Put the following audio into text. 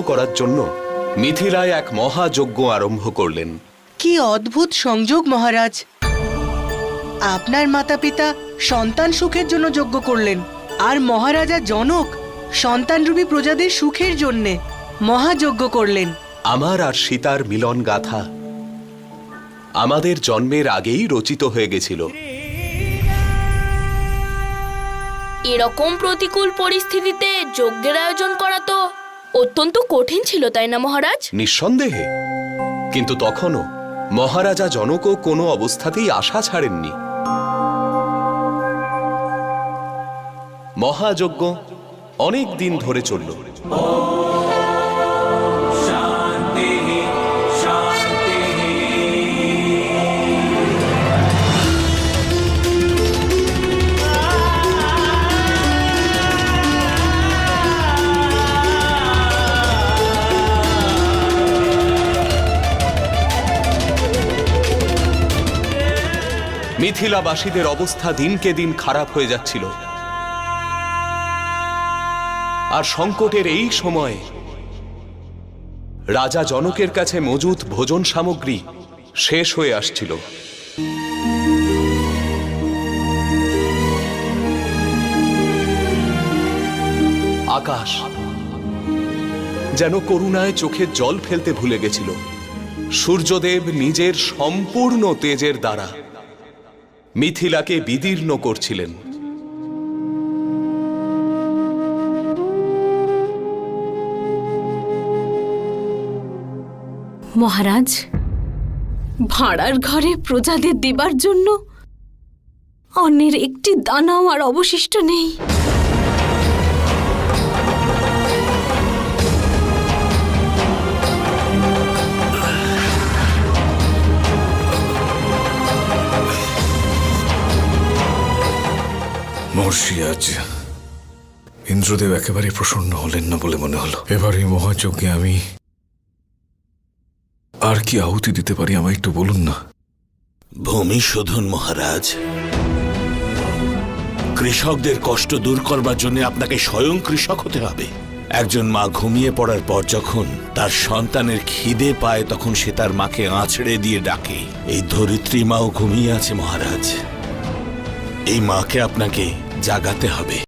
করার জন্য মিথিলায় এক মহাযজ্ঞ আরম্ভ করলেন। কি অদ্ভুত সংযোগ মহারাজ! আপনার মাতা পিতা সন্তান সুখের জন্য যজ্ঞ করলেন, আর মহারাজা জনক সন্তানরূপী প্রজাদের সুখের জন্যে মহাযজ্ঞ করলেন। আমার আর সীতার মিলন গাথা আমাদের জন্মের আগেই রচিত হয়ে গেছিল। এরকম প্রতিকূল পরিস্থিতিতে যজ্ঞের আয়োজন করা তো অত্যন্ত কঠিন ছিল, তাই না মহারাজ? নিঃসন্দেহে, কিন্তু তখনও মহারাজা জনকও কোনো অবস্থাতেই আশা ছাড়েননি। মহাযজ্ঞ অনেক দিন ধরে চলল। মিথিলাবাসীদের অবস্থা দিনকে দিন খারাপ হয়ে যাচ্ছিল, আর সংকটের এই সময়ে রাজা জনকের কাছে মজুদ ভোজন সামগ্রী শেষ হয়ে আসছিল। আকাশ যেন করুণায় চোখের জল ফেলতে ভুলে গেছিল। সূর্যদেব নিজের সম্পূর্ণ তেজের দ্বারা মিথিলাকে বিদীর্ণ করছিলেন। মহারাজ, ভাড়ার ঘরে প্রজাদের দেবার জন্য অন্যের একটি দানাও আর অবশিষ্ট নেই। মহর্ষি, আজ ইন্দ্রদেব একেবারে প্রসন্ন হলেন না বলে মনে হলো। এবার এই মহাযজ্ঞে আমি আর কি আহুতি দিতে পারি আমায় একটু বলুন না। ভূমি শোধন মহারাজ। কৃষকদের কষ্ট দূর করবার জন্য আপনাকে স্বয়ং কৃষক হতে হবে। একজন মা ঘুমিয়ে পড়ার পর যখন তার সন্তানের খিদে পায়, তখন সে তার মাকে আঁচড়ে দিয়ে ডাকে। এই ধরিত্রী মাও ঘুমিয়ে আছে মহারাজ। এই মাকে আপনাকে জাগাতে হবে।